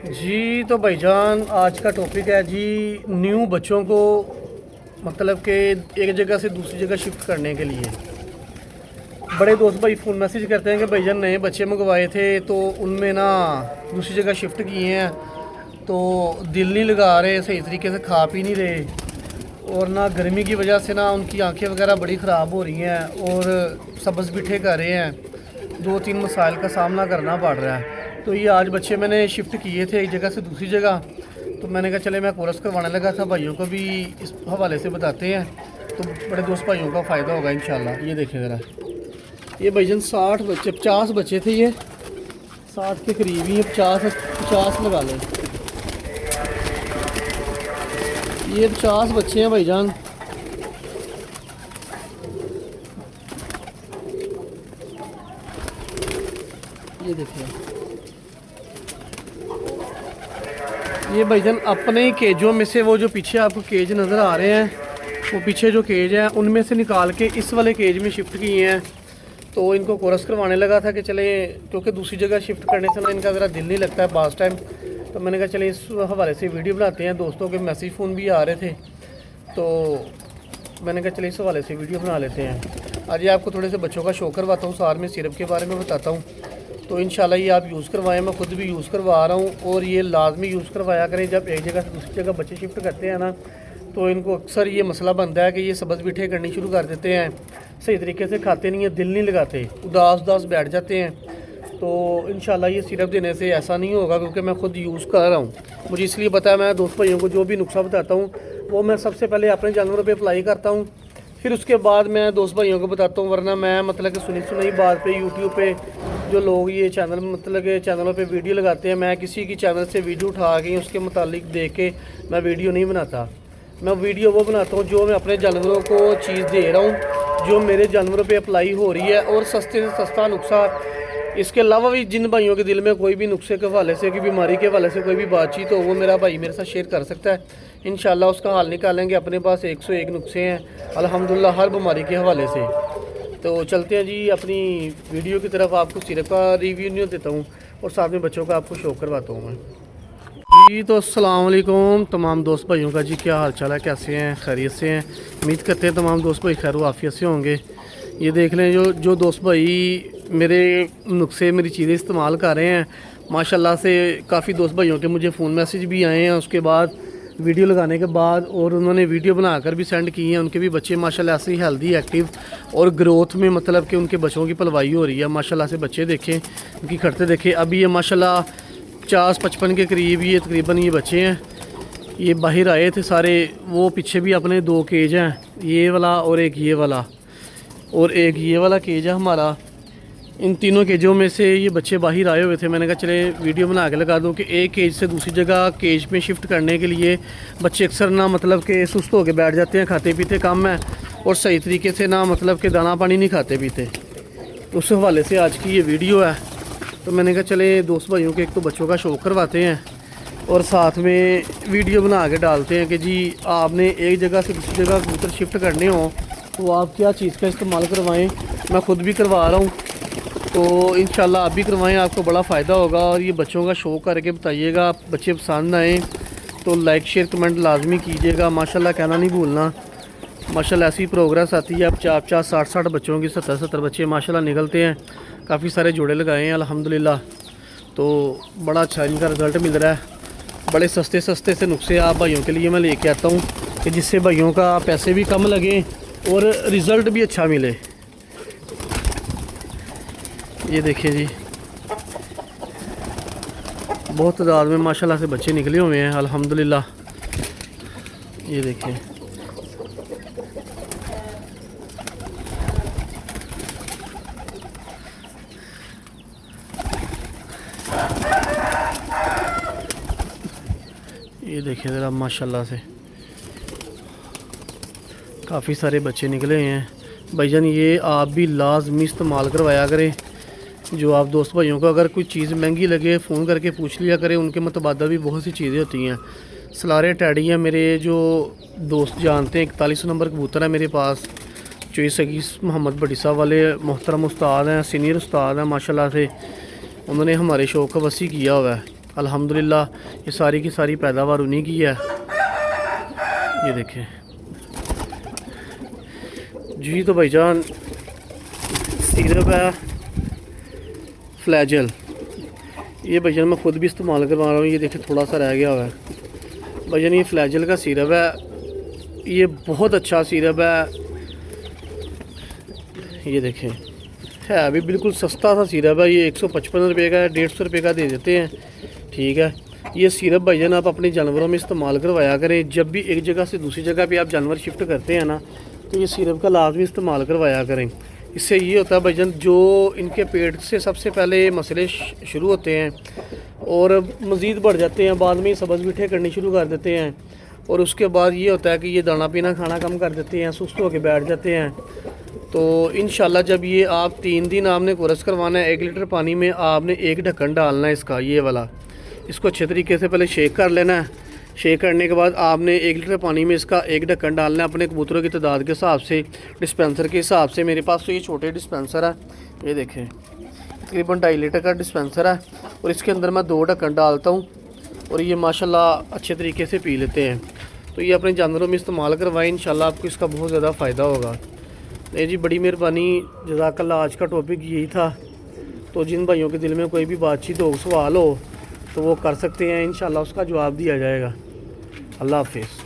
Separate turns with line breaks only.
जी तो भाईजान आज का टॉपिक है जी न्यू बच्चों को मतलब कि एक जगह से दूसरी जगह शिफ्ट करने के लिए। बड़े दोस्त भाई फ़ोन मैसेज करते हैं कि भाईजान नए बच्चे मंगवाए थे तो उनमें ना दूसरी जगह शिफ्ट किए हैं तो दिल नहीं लगा रहे, सही तरीके से खा पी नहीं रहे और ना गर्मी की वजह से ना उनकी आंखें वगैरह बड़ी ख़राब हो रही हैं और सब्ज़ बिठे कर रहे हैं। दो तीन मसाइल का सामना करना पड़ रहा है। तो ये आज बच्चे मैंने शिफ्ट किए थे एक जगह से दूसरी जगह, तो मैंने कहा चले मैं कोर्स करवाने लगा था, भाइयों को भी इस हवाले से बताते हैं तो बड़े दोस्त भाइयों का फ़ायदा होगा इंशाल्लाह। ये देखें ज़रा, ये भाईजान 60 बच्चे 50 बच्चे थे, ये 60 के करीब ही 50 लगा लें। ये 50 बच्चे हैं भाईजान। ये देखिए, ये भाईजान अपने ही केजों में से वो जो पीछे आपको केज नज़र आ रहे हैं, वो पीछे जो केज हैं उनमें से निकाल के इस वाले केज में शिफ्ट किए हैं। तो इनको कोर्स करवाने लगा था कि चले, क्योंकि दूसरी जगह शिफ्ट करने से ना इनका ज़रा दिल नहीं लगता है पास टाइम। तो मैंने कहा चले इस हवाले से वीडियो बनाते हैं। दोस्तों के मैसेज फ़ोन भी आ रहे थे तो मैंने कहा चले इस हवाले से वीडियो बना लेते हैं। आज ये आपको थोड़े से बच्चों का शो करवाता हूँ, सार में सिरप के बारे में बताता हूँ। तो इंशाल्लाह ये आप यूज़ करवाएं, मैं ख़ुद भी यूज़ करवा रहा हूँ और ये लाजमी यूज़ करवाया करें। जब एक जगह से दूसरी जगह बच्चे शिफ्ट करते हैं ना तो इनको अक्सर ये मसला बनता है कि ये सब्ज़ बिठे करनी शुरू कर देते हैं, सही तरीके से खाते नहीं है, दिल नहीं लगाते, उदास बैठ जाते हैं। तो इंशाल्लाह ये सिरप देने से ऐसा नहीं होगा, क्योंकि मैं ख़ुद यूज़ कर रहा हूँ। मुझे इसलिए बताया, मैं दोस्त भाइयों को जो भी नुस्खा बताता हूँ वो मैं सबसे पहले अपने जानवरों पर अप्लाई करता हूँ, फिर उसके बाद मैं दोस्त भाइयों को बताता हूँ। वरना मैं मतलब कि सुनी सुनाई बात पे यूट्यूब पे जो लोग ये चैनल मतलब के चैनलों पे वीडियो लगाते हैं, मैं किसी की चैनल से वीडियो उठा के उसके मुतालिक देख के मैं वीडियो नहीं बनाता। मैं वीडियो वो बनाता हूँ जो मैं अपने जानवरों को चीज़ दे रहा हूँ, जो मेरे जानवरों पे अप्लाई हो रही है और सस्ते से सस्ता नुस्खा। इसके अलावा भी जिन भाइयों के दिल में कोई भी नुस्खे के हवाले से, की बीमारी के हवाले से कोई भी बातचीत हो, वो मेरा भाई मेरे साथ शेयर कर सकता है। इंशाल्लाह उसका हल निकालेंगे। अपने पास 101 नुस्खे हैं अल्हम्दुलिल्लाह हर बीमारी के हवाले से। तो चलते हैं जी अपनी वीडियो की तरफ। आपको सिरप का रिव्यू नहीं देता हूँ और साथ में बच्चों का आपको शो करवाता हूँ मैं जी। तो अस्सलाम वालेकुम तमाम दोस्त भाइयों का जी, क्या हाल चाल है, कैसे हैं, खैरियत से हैं? उम्मीद करते हैं तमाम दोस्त भाई खैर आफियत से होंगे। ये देख लें जो दोस्त भाई मेरे नुस्खे मेरी चीज़ें इस्तेमाल कर रहे हैं, माशाल्लाह से काफ़ी दोस्त भाइयों के मुझे फ़ोन मैसेज भी आए हैं उसके बाद, वीडियो लगाने के बाद, और उन्होंने वीडियो बनाकर भी सेंड की हैं। उनके भी बच्चे माशाल्लाह ऐसे ही हेल्दी एक्टिव और ग्रोथ में, मतलब कि उनके बच्चों की पलवाई हो रही है माशाल्लाह से। बच्चे देखें उनकी खड़ते देखें। अभी ये माशाल्लाह 50-55 के करीब ये तकरीबन ये बच्चे हैं। ये बाहर आए थे सारे, वो पीछे भी अपने 2 केज हैं, ये वाला और एक ये वाला, और एक ये वाला केज है हमारा। इन तीनों केजों में से ये बच्चे बाहर आए हुए थे। मैंने कहा चले वीडियो बना के लगा दूं कि एक केज से दूसरी जगह केज में शिफ्ट करने के लिए बच्चे अक्सर ना मतलब कि सुस्त होकर बैठ जाते हैं, खाते पीते कम है और सही तरीके से ना मतलब कि दाना पानी नहीं खाते पीते। उस हवाले से आज की ये वीडियो है। तो मैंने कहा चले दोस्त भाइयों के एक तो बच्चों का शौक़ करवाते हैं और साथ में वीडियो बना के डालते हैं कि जी आपने एक जगह से दूसरी जगह कबूतर शिफ्ट करने हो तो आप क्या चीज़ का इस्तेमाल करवाएं। मैं ख़ुद भी करवा रहा हूँ तो इंशाल्लाह आप भी करवाएं, आपको बड़ा फ़ायदा होगा। और ये बच्चों का शौक़ करके बताइएगा, बच्चे पसंद आएँ तो लाइक शेयर कमेंट लाजमी कीजिएगा। माशाल्लाह कहना नहीं भूलना। माशाल्लाह ऐसी प्रोग्रेस आती है। अब 50-50 60-60 बच्चों की 70-70 बच्चे माशाल्लाह निकलते हैं। काफ़ी सारे जोड़े लगाए हैं अल्हम्दुलिल्लाह, तो बड़ा अच्छा इनका रिज़ल्ट मिल रहा है। बड़े सस्ते से नुस्खे आप भाइयों के लिए मैं लेके आता हूँ कि जिससे भाइयों का पैसे भी कम लगें और रिज़ल्ट भी अच्छा मिले। ये देखिए जी, बहुत तादाद में माशाल्लाह से बच्चे निकले हुए हैं अल्हम्दुलिल्लाह। ये देखिए, ये देखिए ज़रा माशाल्लाह से काफ़ी सारे बच्चे निकले हैं भाईजान। ये आप भी लाजमी इस्तेमाल करवाया करें। जो आप दोस्त भाइयों को अगर कोई चीज़ महंगी लगे फ़ोन करके पूछ लिया करें, उनके मुतबादा भी बहुत सी चीज़ें होती हैं। सलारे टैडी हैं मेरे जो दोस्त जानते हैं, 41 नंबर कबूतर है मेरे पास, जो सगीस मोहम्मद बड़ी साहब वाले मोहतरम उस्ताद हैं, सीनियर उस्ताद हैं माशाल्लाह से। उन्होंने हमारे शौक़ का वसी किया हुआ है अल्हम्दुलिल्लाह ये सारी की सारी पैदावार उन्हीं की है। ये देखें जी। तो भाईजान सिरप है फ्लैजल, ये भाईजान मैं ख़ुद भी इस्तेमाल करवा रहा हूँ। ये देखें थोड़ा सा रह गया हुआ है भाईजान। ये फ्लैजल का सिरप है, ये बहुत अच्छा सिरप है। ये देखें है अभी बिल्कुल सस्ता सा सिरप है। ये 155 रुपये का है, 150 रुपये का दे देते हैं। ठीक है, ये सिरप भाईजान आप अपने जानवरों में इस्तेमाल करवाया करें। जब भी एक जगह से दूसरी जगह पे आप जानवर शिफ्ट करते हैं ना, तो ये सिरप का लाजमी इस्तेमाल करवाया करें। इससे ये होता है भाईजान, जो इनके पेट से सबसे पहले मसले शुरू होते हैं और मज़ीद बढ़ जाते हैं, बाद में सब्ज़ मीठे करने शुरू कर देते हैं। और उसके बाद ये होता है कि ये दाना पीना खाना कम कर देते हैं, सुस्त होकर बैठ जाते हैं। तो इंशाल्लाह जब ये आप 3 दिन आपने कोरस करवाना है, 1 लीटर पानी में आपने 1 ढक्कन डालना है इसका, ये वाला। इसको अच्छे तरीके से पहले शेक कर लेना है। शेक करने के बाद आपने 1 लीटर पानी में इसका 1 ढक्कन डालना है अपने कबूतरों की तादाद के हिसाब से, डिस्पेंसर के हिसाब से। मेरे पास तो ये छोटे डिस्पेंसर है, ये देखें तकरीबन 2.5 लीटर का डिस्पेंसर है। और इसके अंदर मैं 2 ढक्कन डालता हूँ और ये माशाल्लाह अच्छे तरीके से पी लेते हैं। तो ये अपने जानवरों में इस्तेमाल करवाएं, इंशाल्लाह आपको इसका बहुत ज़्यादा फ़ायदा होगा। नहीं जी, बड़ी मेहरबानी, जज़ाकल्लाह। आज का टॉपिक यही था। तो जिन भाइयों के दिल में कोई भी बातचीत हो, सवाल हो, तो वो कर सकते हैं, इंशाल्लाह उसका जवाब दिया जाएगा। अल्लाह हाफिज़।